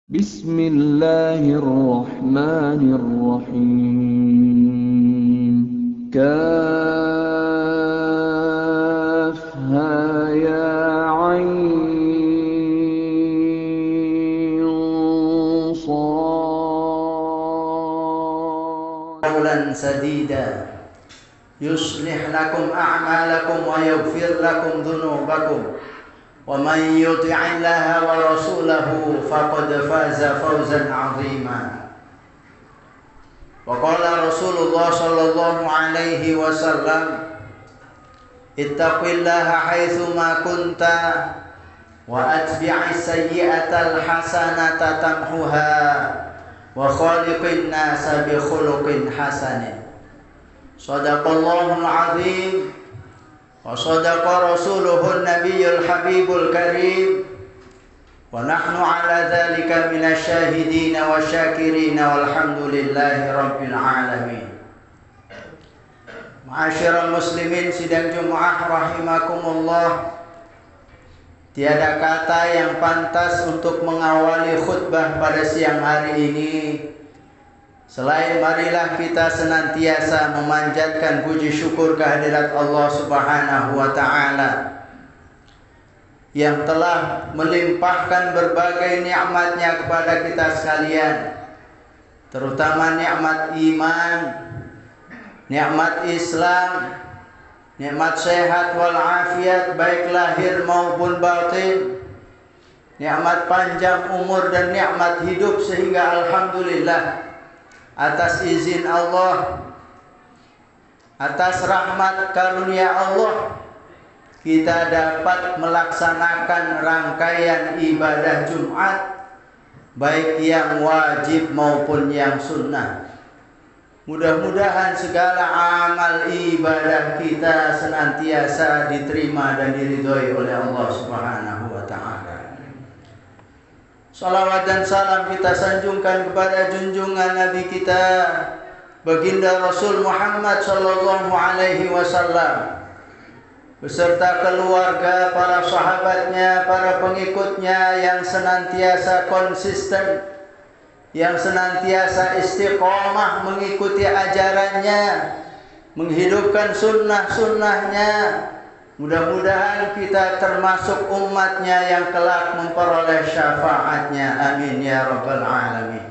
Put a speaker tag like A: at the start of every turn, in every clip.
A: Bismillahirrahmanirrahim. Kafha ya ain sad.
B: Qawlan sadida yuslih lakum a'malakum wa yaghfir lakum dhunubakum wa man yuti'illaha wa rasulahu faqad faza fawzan 'azima. Wa qala Rasulullah sallallahu alaihi wasallam, ittaqillaha haitsu ma kunta wa atbi'is sayyi'atal hasanata tamhuha wa khaliqin nasa bi khuluqin hasanin. Shadaqallahul azim wa sadaqa rasuluhun nabiyyul habibul karim wa nahnu ala dzalika minasyahidin wa syakirin walhamdulillahi rabbil alamin. Ma'asyiral muslimin sidang Jumat rahimakumullah, tiada kata yang pantas untuk mengawali khutbah pada siang hari ini selain marilah kita senantiasa memanjatkan puji syukur kehadirat Allah Subhanahu wa taala yang telah melimpahkan berbagai nikmat-Nya kepada kita sekalian, terutama nikmat iman, nikmat Islam, nikmat sehat wal afiat baik lahir maupun batin, nikmat panjang umur dan nikmat hidup, sehingga alhamdulillah atas izin Allah, atas rahmat karunia Allah, kita dapat melaksanakan rangkaian ibadah Jumat, baik yang wajib maupun yang sunnah. Mudah-mudahan segala amal ibadah kita senantiasa diterima dan diridhoi oleh Allah Subhanahu wa taala. Salawat dan salam kita sanjungkan kepada junjungan Nabi kita, Baginda Rasul Muhammad sallallahu alaihi wasallam, beserta keluarga, para sahabatnya, para pengikutnya yang senantiasa konsisten, yang senantiasa istiqomah mengikuti ajarannya, menghidupkan sunnah-sunnahnya. Mudah-mudahan kita termasuk umatnya yang kelak memperoleh syafaatnya. Amin ya rabbal alamin.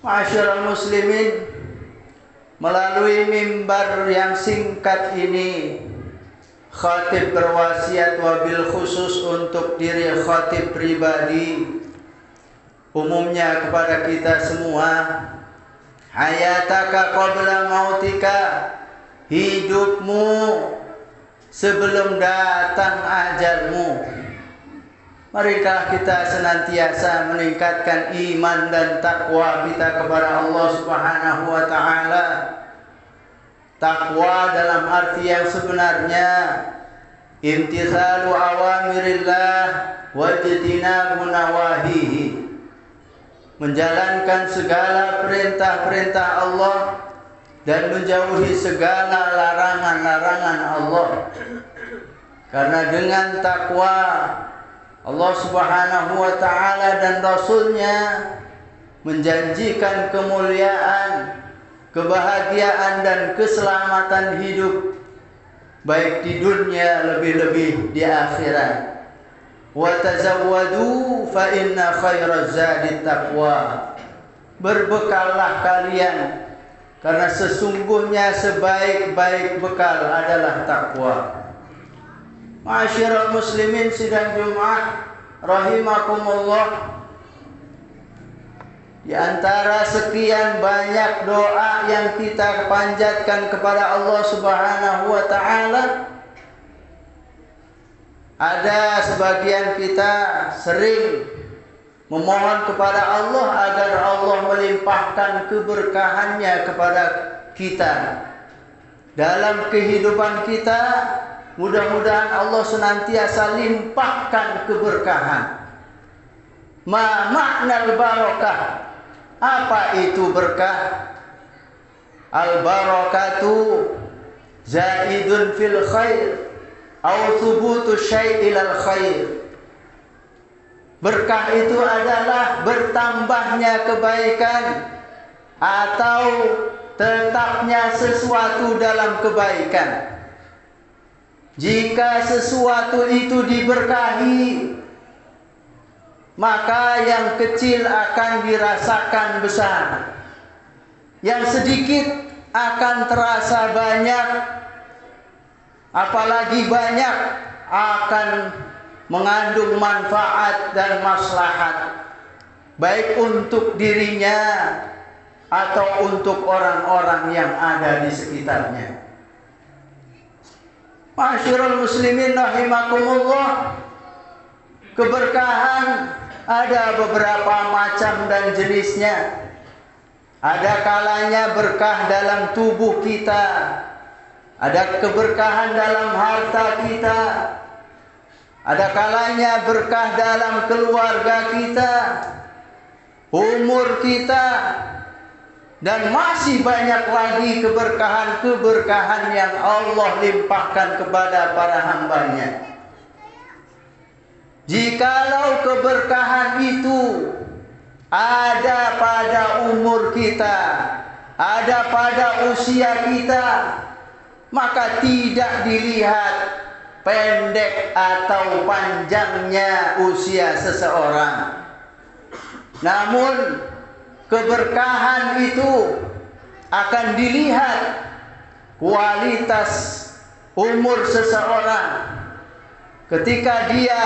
B: Ma'asyiral muslimin, melalui mimbar yang singkat ini, khatib berwasiat wabil khusus untuk diri khatib pribadi, umumnya kepada kita semua, hayataka qabla mautika, hidupmu sebelum datang ajalmu. Marilah kita senantiasa meningkatkan iman dan takwa kita kepada Allah Subhanahu wa taala. Takwa dalam arti yang sebenarnya, imtithalu awamirillah wajtinabu nawahihi, menjalankan segala perintah-perintah Allah dan menjauhi segala larangan-larangan Allah. Karena dengan takwa Allah Subhanahu wa taala dan Rasulnya menjanjikan kemuliaan, kebahagiaan dan keselamatan hidup, baik di dunia lebih-lebih di akhirat. Wa tazawwadu fa inna khairaz zadi taqwa. Berbekallah kalian, karena sesungguhnya sebaik-baik bekal adalah takwa. Ma'asyiral muslimin sidang Jumat rahimakumullah, di antara sekian banyak doa yang kita panjatkan kepada Allah Subhanahu wa taala, ada sebagian kita sering memohon kepada Allah agar Allah melimpahkan keberkahannya kepada kita dalam kehidupan kita. Mudah-mudahan Allah senantiasa limpahkan keberkahan. Ma maknal barakah? Apa itu berkah? Al barakatu zaidun fil khair au thubutu syai'il al khair. Berkah itu adalah bertambahnya kebaikan atau tetapnya sesuatu dalam kebaikan. Jika sesuatu itu diberkahi, maka yang kecil akan dirasakan besar, yang sedikit akan terasa banyak, apalagi banyak akan mengandung manfaat dan maslahat, baik untuk dirinya atau untuk orang-orang yang ada di sekitarnya. Ma'asyiral muslimin rahimakumullah, keberkahan ada beberapa macam dan jenisnya. Ada kalanya berkah dalam tubuh kita, ada keberkahan dalam harta kita, ada kalanya berkah dalam keluarga kita, umur kita, dan masih banyak lagi keberkahan-keberkahan yang Allah limpahkan kepada para hambanya. Jikalau keberkahan itu ada pada umur kita, ada pada usia kita, maka tidak dilihat pendek atau panjangnya usia seseorang. Namun keberkahan itu akan dilihat kualitas umur seseorang. Ketika dia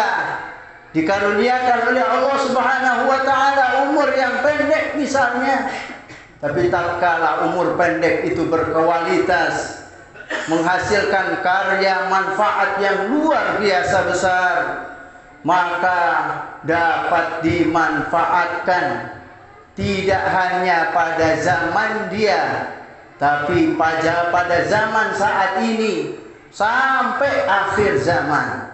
B: dikaruniakan oleh Allah Subhanahu wa taala umur yang pendek misalnya, tapi tatkala umur pendek itu berkualitas, menghasilkan karya manfaat yang luar biasa besar, maka dapat dimanfaatkan tidak hanya pada zaman dia, tapi pada zaman saat ini sampai akhir zaman.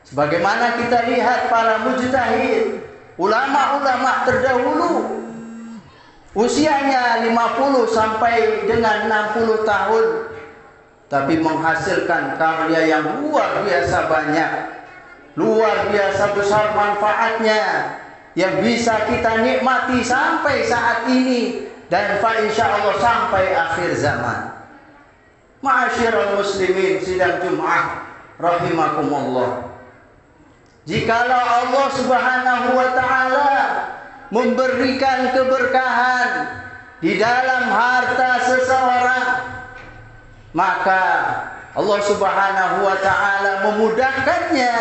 B: Sebagaimana kita lihat para mujtahid, ulama-ulama terdahulu, usianya 50 sampai dengan 60 tahun, tapi menghasilkan karya yang luar biasa banyak, luar biasa besar manfaatnya, yang bisa kita nikmati sampai saat ini dan insyaallah sampai akhir zaman. Ma'asyiral muslimin sidang Jumat rahimakumullah, jikalau Allah Subhanahu wa taala memberikan keberkahan di dalam harta seseorang, maka Allah Subhanahu wa taala memudahkannya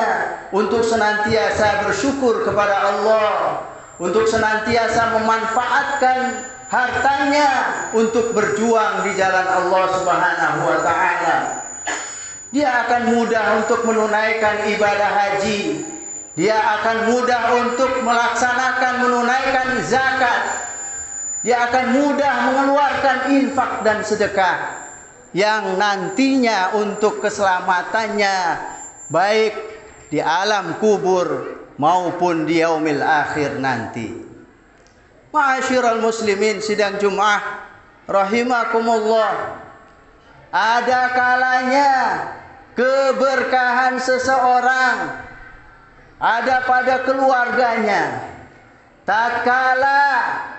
B: untuk senantiasa bersyukur kepada Allah, untuk senantiasa memanfaatkan hartanya untuk berjuang di jalan Allah Subhanahu wa taala. Dia akan mudah untuk menunaikan ibadah haji. Dia akan mudah untuk menunaikan zakat. Dia akan mudah mengeluarkan infak dan sedekah yang nantinya untuk keselamatannya baik di alam kubur maupun di yaumil akhir nanti. Ma'asyiral muslimin sidang Jumat rahimakumullah, ada kalanya keberkahan seseorang ada pada keluarganya. Tatkala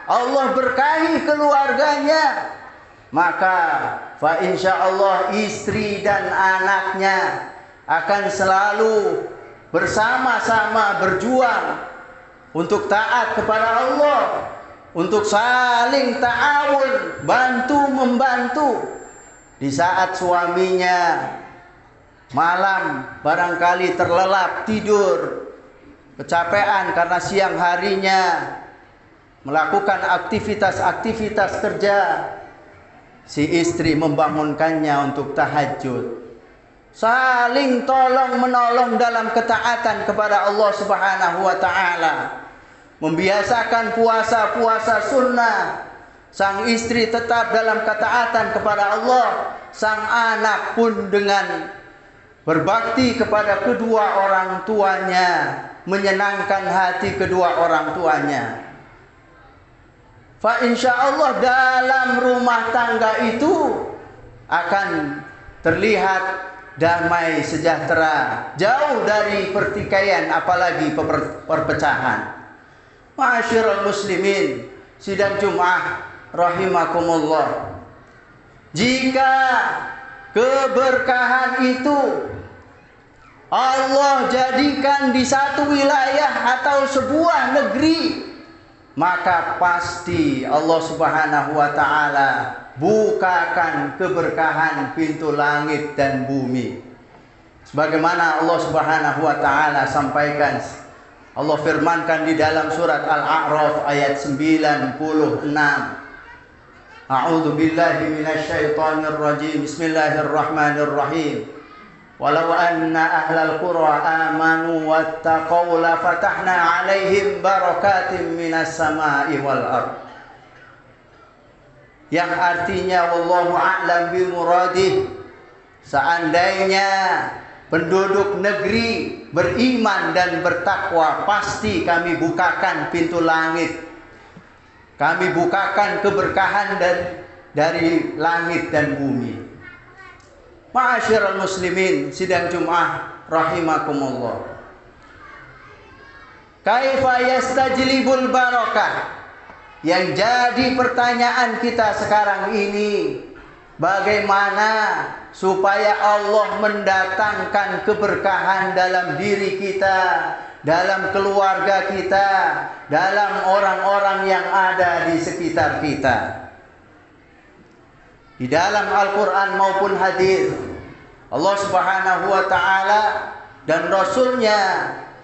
B: Allah berkahi keluarganya, maka insyaallah istri dan anaknya akan selalu bersama-sama berjuang untuk taat kepada Allah, untuk saling ta'awun, bantu membantu. Di saat suaminya malam barangkali terlelap tidur, kecapean karena siang harinya melakukan aktivitas-aktivitas kerja, si istri membangunkannya untuk tahajud. Saling tolong menolong dalam ketaatan kepada Allah Subhanahu wa taala. Membiasakan puasa-puasa sunnah. Sang istri tetap dalam ketaatan kepada Allah. Sang anak pun dengan berbakti kepada kedua orang tuanya, menyenangkan hati kedua orang tuanya. Insyaallah dalam rumah tangga itu akan terlihat damai sejahtera, jauh dari pertikaian apalagi perpecahan. Ma'asyiral muslimin, sidang Jumat rahimakumullah. Jika keberkahan itu Allah jadikan di satu wilayah atau sebuah negeri, maka pasti Allah Subhanahu wa taala bukakan keberkahan pintu langit dan bumi. Sebagaimana Allah Subhanahu wa taala sampaikan, Allah firmankan di dalam surat Al-A'raf ayat 96. A'udzu billahi minasyaitonir rajim. Bismillahirrahmanirrahim. Walau anna ahlal qura amanu wattaqaw la fatahna 'alaihim barakatim minas sama'i wal ardh. Yang artinya wallahu a'lam bi muradih, seandainya penduduk negeri beriman dan bertakwa, pasti kami bukakan pintu langit. Kami bukakan keberkahan dari langit dan bumi. Ma'asyiral muslimin, sidang Jumat rahimakumullah. Kaifa yastajlibul barakah? Yang jadi pertanyaan kita sekarang ini, bagaimana supaya Allah mendatangkan keberkahan dalam diri kita, dalam keluarga kita, dalam orang-orang yang ada di sekitar kita. Di dalam Al-Quran maupun hadis, Allah Subhanahu wa taala dan Rasulnya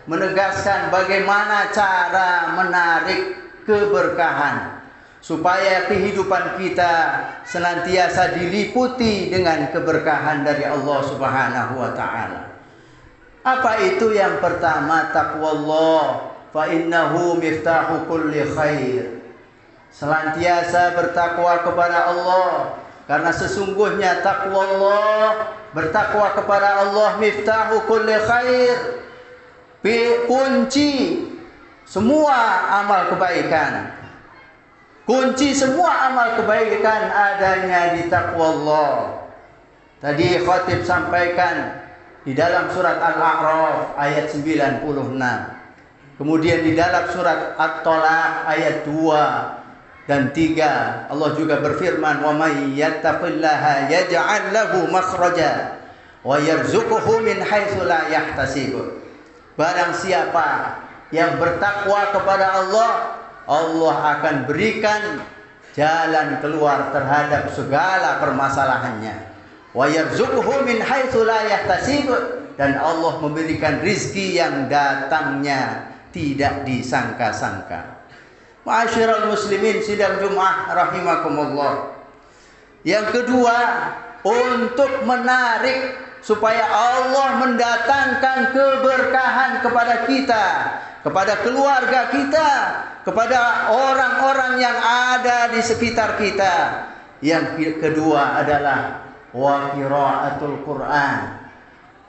B: menegaskan bagaimana cara menarik keberkahan supaya kehidupan kita senantiasa diliputi dengan keberkahan dari Allah Subhanahu wa taala. Apa itu? Yang pertama, taqwallah, fa innahu miftahu kulli khair. Senantiasa bertakwa kepada Allah, karena sesungguhnya taqwallah, bertakwa kepada Allah, miftahu kulli khair, kunci semua amal kebaikan. Kunci semua amal kebaikan adanya di taqwallah. Tadi khatib sampaikan di dalam surat Al-A'raf ayat 96. Kemudian di dalam surat At-Talaq ayat 2 dan 3 Allah juga berfirman, "Wa may yattaqillaha yaj'al lahu makhraja wa yarzuquhu min haitsu la yahtasib." Barang siapa yang bertakwa kepada Allah, Allah akan berikan jalan keluar terhadap segala permasalahannya. Wa yarzuquhu min haitsu la yahtasib, dan Allah memberikan rizki yang datangnya tidak disangka-sangka. Ma'asyiral muslimin, sidang Jumat rahimakumullah. Yang kedua, untuk menarik supaya Allah mendatangkan keberkahan kepada kita, kepada keluarga kita, kepada orang-orang yang ada di sekitar kita. Yang kedua adalah wa qiraatul Quran,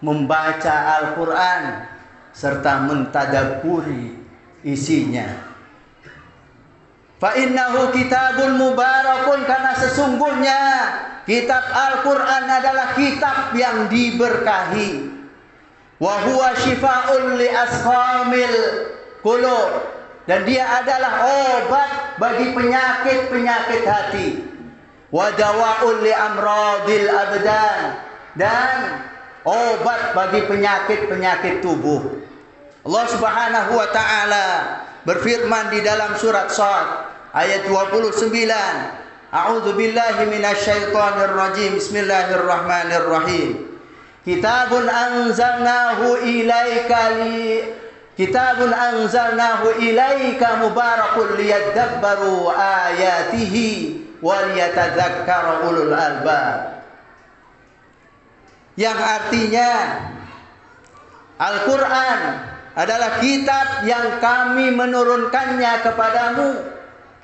B: membaca Al-Quran serta mentadabburi isinya. Fa innahu kitabul mubarakun, karena sesungguhnya kitab Al-Quran adalah kitab yang diberkahi. Wa huwa shifaa'un li asqamil qulub, dan dia adalah obat bagi penyakit-penyakit hati. Wa dawa'un li amradil abdan, dan obat bagi penyakit-penyakit tubuh. Allah Subhanahu wa taala berfirman di dalam surat Shad ayat 29. A'udzu billahi minasyaitonir rajim. Bismillahirrahmanirrahim. Kitabun anzalnahu ilaika mubarakun liyadabbaru ayatihi waliyatadzakkara ulul albab. Yang artinya, Al-Quran adalah kitab yang kami menurunkannya kepadamu,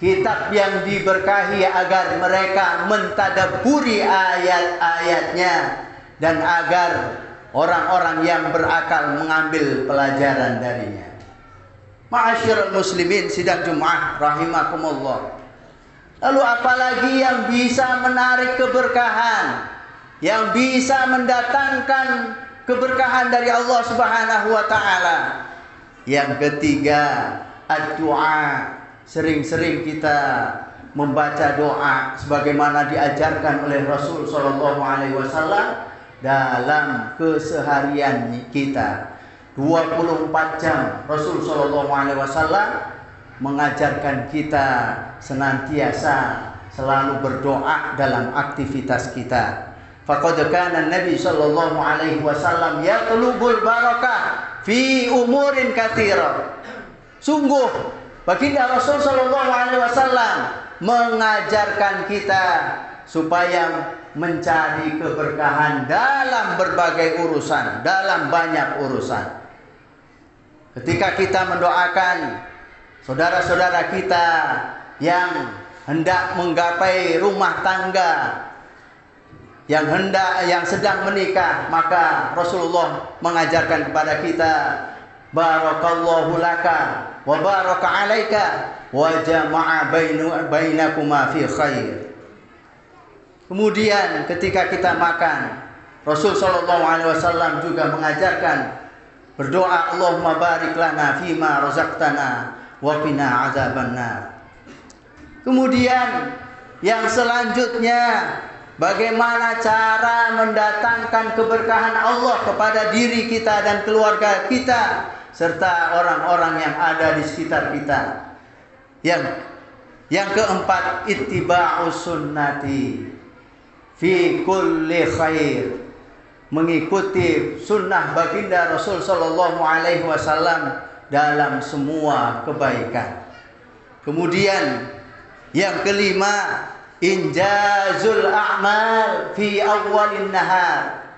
B: kitab yang diberkahi agar mereka mentadabburi ayat-ayatnya dan agar orang-orang yang berakal mengambil pelajaran darinya. Ma'asyiral muslimin, sidang Jumat rahimakumullah. Lalu apalagi yang bisa menarik keberkahan? yang bisa mendatangkan keberkahan dari Allah Subhanahu wa taala. Yang ketiga, ad-du'a. Sering-sering kita membaca doa sebagaimana diajarkan oleh Rasul sallallahu alaihi wasallam dalam keseharian kita. 24 jam Rasul sallallahu alaihi wasallam mengajarkan kita senantiasa selalu berdoa dalam aktivitas kita. Faqad kana Nabi sallallahu alaihi wasallam yatlubul barakah fi umurin katsira. Sungguh baginda Rasul sallallahu alaihi wasallam mengajarkan kita supaya mencari keberkahan dalam berbagai urusan, dalam banyak urusan. Ketika kita mendoakan saudara-saudara kita yang hendak menggapai rumah tangga, yang sedang menikah, maka Rasulullah mengajarkan kepada kita, barakallahu laka wa baraka alaika wa jama'a bainakuma fi khair. Kemudian ketika kita makan, Rasul sallallahu alaihi wasallam juga mengajarkan berdoa, Allahumma barik lana fima razaqtana wa qina azabannar. Kemudian yang selanjutnya, bagaimana cara mendatangkan keberkahan Allah kepada diri kita dan keluarga kita serta orang-orang yang ada di sekitar kita. Yang keempat, ittiba'us sunnati fi kulli khair. Mengikuti sunnah baginda Rasul sallallahu alaihi wasallam dalam semua kebaikan. Kemudian yang kelima, injazul a'mal fi awwalin nahar.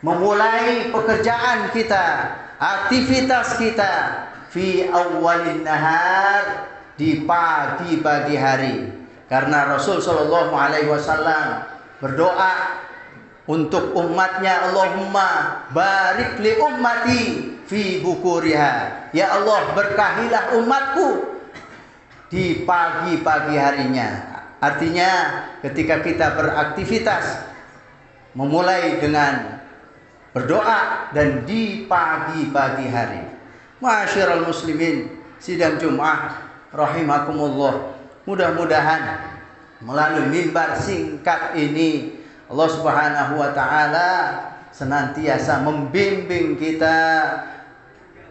B: Memulai pekerjaan kita, aktivitas kita fi awwalin nahar, di pagi hari. Karena Rasul sallallahu alaihi wasallam berdoa untuk umatnya, Allahumma barik li ummati fi bukuriha. Ya Allah, berkahilah umatku di pagi-pagi harinya. Artinya ketika kita beraktivitas, memulai dengan berdoa dan di pagi-pagi hari. Ma'asyiral muslimin, sidang Jumat rahimakumullah. Mudah-mudahan melalui mimbar singkat ini Allah Subhanahu wa taala senantiasa membimbing kita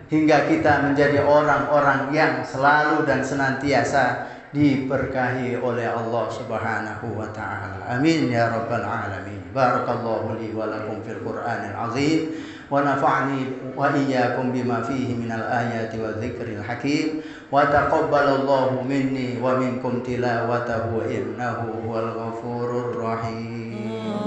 B: hingga kita menjadi orang-orang yang selalu dan senantiasa diberkahi oleh Allah Subhanahu wa taala. Amin ya rabbal alamin. Barakallahu li wa lakum fil Qur'anil azim wa nafa'ani wa iyyakum bima fihi minal ayati wa dzikril hakim wa taqabbalallahu minni wa minkum tilawatahu innahu huwal ghafurur rahim.